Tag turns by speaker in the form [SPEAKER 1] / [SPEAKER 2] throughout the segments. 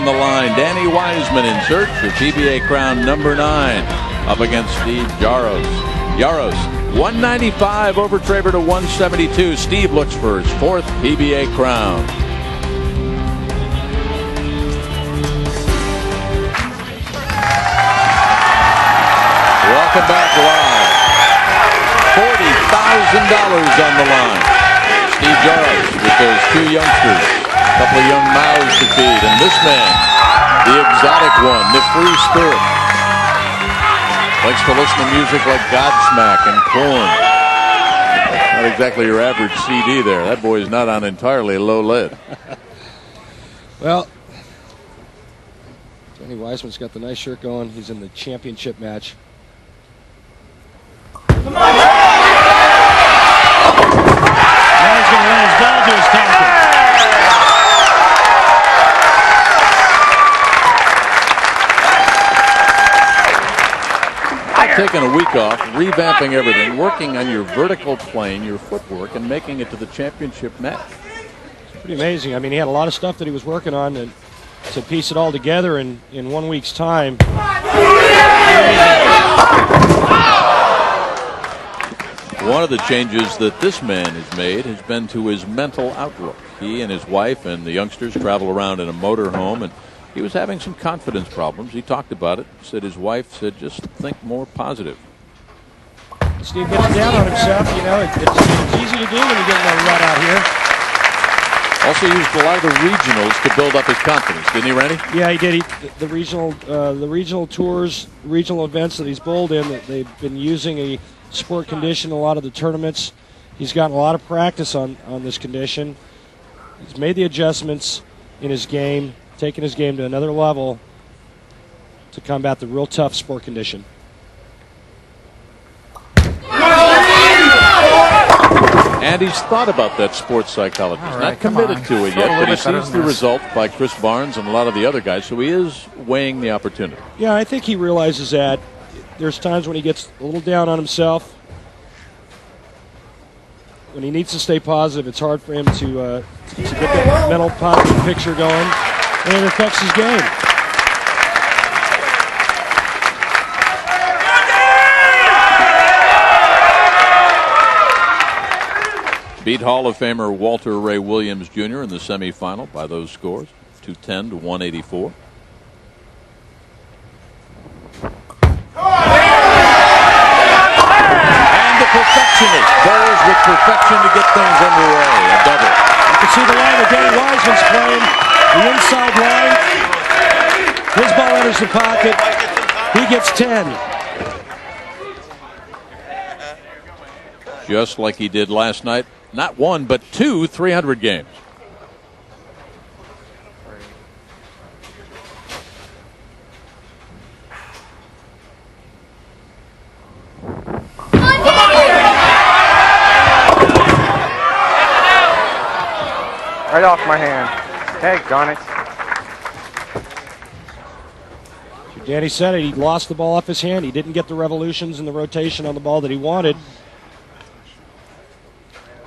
[SPEAKER 1] on the line. Danny Wiseman in search for PBA crown number 9 up against Steve Jaros. Jaros 195 over Traver to 172. Steve looks for his 4th PBA crown. Welcome back live. $40,000 on the line. Steve Jaros with those 2 youngsters. A couple of young mouths to feed. And this man, the exotic one, the free spirit. Likes to listen to music like Godsmack and Korn. Not exactly your average CD there. That boy is not on entirely low lead.
[SPEAKER 2] Well, Danny Wiseman's got the nice shirt going. He's in the championship match. Now he's going to run his ball to his target.
[SPEAKER 1] Taking a week off, revamping everything, working on your vertical plane, your footwork, and making it to the championship match.
[SPEAKER 2] It's pretty amazing. I mean, he had a lot of stuff that he was working on, and to piece it all together in 1 week's time.
[SPEAKER 1] One of the changes that this man has made has been to his mental outlook. He and his wife and the youngsters travel around in a motorhome, and he was having some confidence problems. He talked about it. Said his wife said, just think more positive.
[SPEAKER 2] Steve gets down on himself. You know, it's easy to do when you get in a rut out here.
[SPEAKER 1] Also used a lot of the regionals to build up his confidence, didn't he, Randy?
[SPEAKER 2] Yeah, he did. The regional tours, regional events that he's bowled in, that they've been using a sport condition, a lot of the tournaments. He's gotten a lot of practice on this condition. He's made the adjustments in his game, taking his game to another level to combat the real tough sport condition.
[SPEAKER 1] And he's thought about that sports psychologist.
[SPEAKER 3] Right,
[SPEAKER 1] not committed to it yet, but he sees the result by Chris Barnes and a lot of the other guys, so he is weighing the opportunity.
[SPEAKER 2] Yeah, I think he realizes that. There's times when he gets a little down on himself. When he needs to stay positive, it's hard for him to get that mental positive picture going, and it affects his game.
[SPEAKER 1] Beat Hall of Famer Walter Ray Williams Jr. in the semifinal by those scores, 210 to 184. And the perfectionist bowls with perfection to get things underway. A double.
[SPEAKER 2] You can see the line that Danny Wiseman's playing, the inside line. His ball enters the pocket. He gets 10.
[SPEAKER 1] Just like he did last night. Not 1, but 2 300 games.
[SPEAKER 3] Right off my hand. Daggone it.
[SPEAKER 2] Danny said it. He lost the ball off his hand. He didn't get the revolutions and the rotation on the ball that he wanted.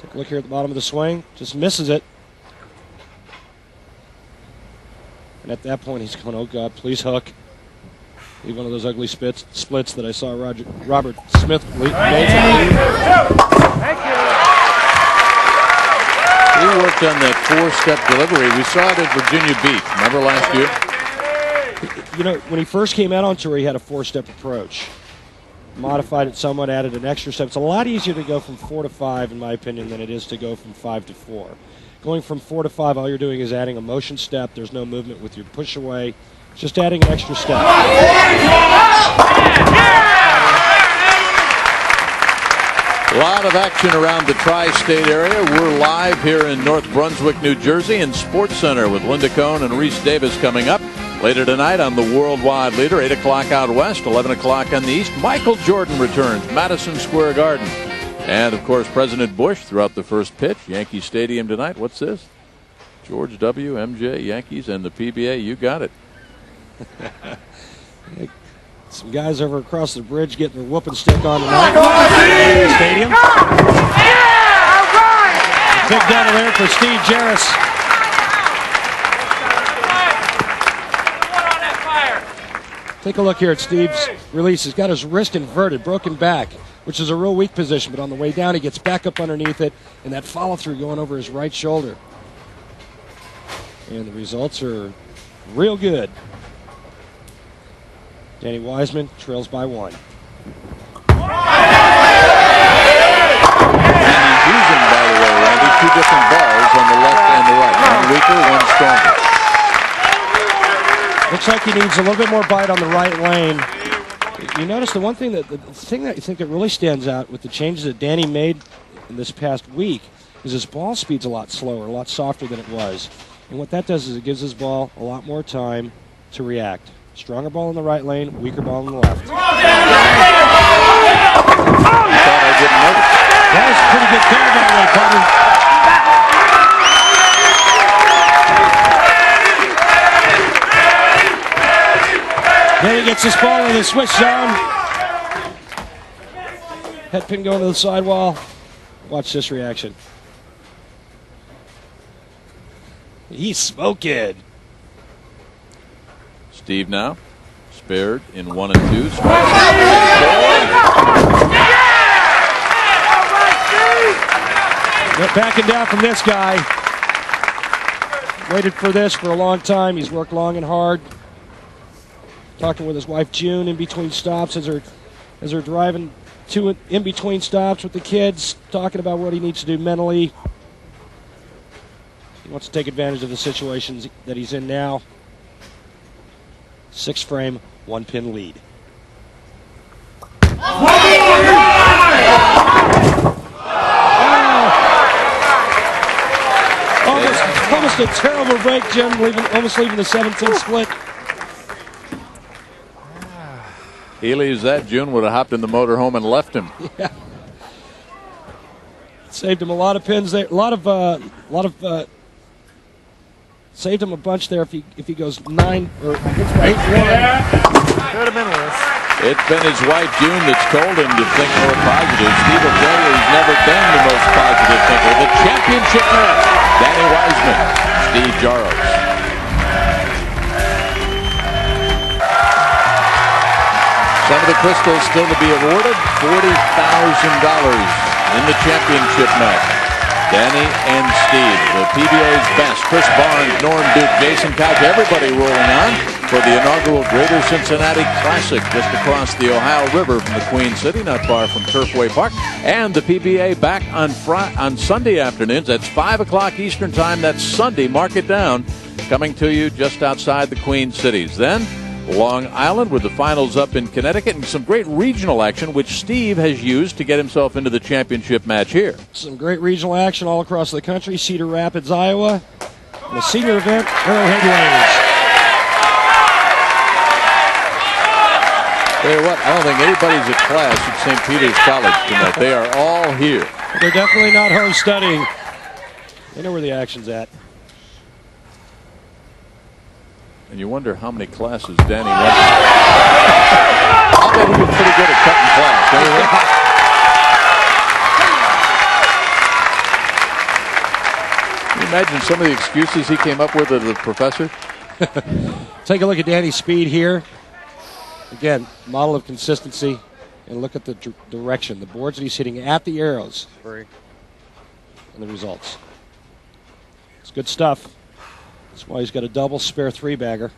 [SPEAKER 2] Take a look here at the bottom of the swing. Just misses it. And at that point, he's going, oh, God, please hook. Leave one of those ugly splits that I saw Robert Smith make.
[SPEAKER 3] Thank you.
[SPEAKER 1] He worked on that 4-step delivery. We saw it at Virginia Beach. Remember last year?
[SPEAKER 2] You know, when he first came out on tour, he had a 4-step approach. Modified it somewhat, added an extra step. It's a lot easier to go from 4 to 5, in my opinion, than it is to go from 5 to 4. Going from 4 to 5, all you're doing is adding a motion step. There's no movement with your push away. Just adding an extra step.
[SPEAKER 1] A lot of action around the tri-state area. We're live here in North Brunswick, New Jersey, in Sports Center with Linda Cohn and Reese Davis coming up. Later tonight on the Worldwide Leader, 8 o'clock out west, 11 o'clock on the east. Michael Jordan returns, Madison Square Garden. And, of course, President Bush throughout the first pitch. Yankee Stadium tonight. What's this? George W., MJ, Yankees, and the PBA. You got it.
[SPEAKER 2] Some guys over across the bridge getting their whooping stick on tonight. Stadium. Big double there for Steve Jaros. Take a look here at Steve's release. He's got his wrist inverted, broken back, which is a real weak position. But on the way down, he gets back up underneath it, and that follow-through going over his right shoulder. And the results are real good. Danny Wiseman trails by 1.
[SPEAKER 1] And he's using, by the way, Randy, 2 different balls on the left and the right. One weaker, one stronger.
[SPEAKER 2] Looks like he needs a little bit more bite on the right lane. You notice the thing that I think that really stands out with the changes that Danny made in this past week is his ball speed's a lot slower, a lot softer than it was. And what that does is it gives his ball a lot more time to react. Stronger ball in the right lane, weaker ball in the left.
[SPEAKER 1] I thought I didn't notice.
[SPEAKER 2] That was a pretty good call by the way, partner. Then he gets this ball in the switch zone. Head pin going to the sidewall. Watch this reaction. He's smoking.
[SPEAKER 1] Steve now, spared in 1 and 2. Strikes
[SPEAKER 2] They're backing down from this guy. Waited for this for a long time. He's worked long and hard. Talking with his wife June in between stops as they're driving to in between stops with the kids, talking about what he needs to do mentally. He wants to take advantage of the situations that he's in now. 6 frame, 1 pin lead. Almost a terrible break, Jim, almost leaving the 7-10 split.
[SPEAKER 1] Healy's that June would have hopped in the motorhome and left him.
[SPEAKER 2] Yeah. Saved him a lot of pins there. Saved him a bunch there if he goes 9 or 8-1.
[SPEAKER 3] Could have been worse.
[SPEAKER 1] It's been his wife June that's told him to think more positive. Steve will tell you he's never been the most positive thinker. The championship match. Danny Wiseman, Steve Jaros. Some of the crystals still to be awarded. $40,000 in the championship match. Danny and Steve, the PBA's best. Chris Barnes, Norm Duke, Jason Couch, everybody rolling on for the inaugural Greater Cincinnati Classic just across the Ohio River from the Queen City, not far from Turfway Park. And the PBA back on Sunday afternoons. That's 5 o'clock Eastern Time. That's Sunday. Mark it down. Coming to you just outside the Queen Cities. Then Long Island with the finals up in Connecticut and some great regional action, which Steve has used to get himself into the championship match here.
[SPEAKER 2] Some great regional action all across the country. Cedar Rapids, Iowa. And the senior event, Arrowhead Lanes.
[SPEAKER 1] Tell you what, I don't think anybody's at class at St. Peter's College tonight. They are all here.
[SPEAKER 2] They're definitely not home studying. They know where the action's at.
[SPEAKER 1] And you wonder how many classes Danny went to. I'll bet he was pretty good at cutting class, don't you think? Can you imagine some of the excuses he came up with as a professor?
[SPEAKER 2] Take a look at Danny's speed here. Again, model of consistency. And look at the direction. The boards that he's hitting at the arrows. And the results. It's good stuff. That's why he's got a double spare 3-bagger.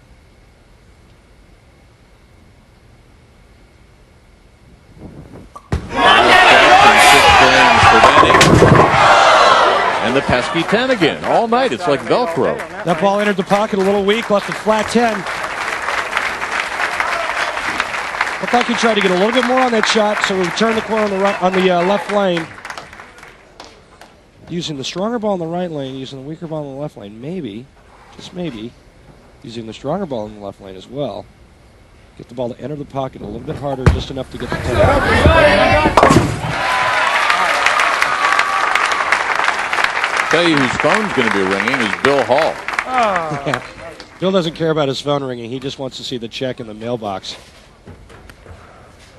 [SPEAKER 1] And the pesky 10 again. All night. It's like Velcro.
[SPEAKER 2] That ball entered the pocket a little weak. Left a flat 10. Looked like he tried to get a little bit more on that shot, so we turned the corner on the left lane. Using the stronger ball in the right lane, using the weaker ball in the left lane. Maybe, just maybe, using the stronger ball in the left lane as well. Get the ball to enter the pocket a little bit harder, just enough to get the 10.
[SPEAKER 1] Tell you whose phone's going to be ringing is Bill Hall.
[SPEAKER 2] Yeah. Bill doesn't care about his phone ringing. He just wants to see the check in the mailbox.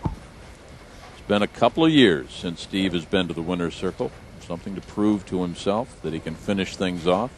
[SPEAKER 1] It's been a couple of years since Steve has been to the winner's circle. Something to prove to himself that he can finish things off.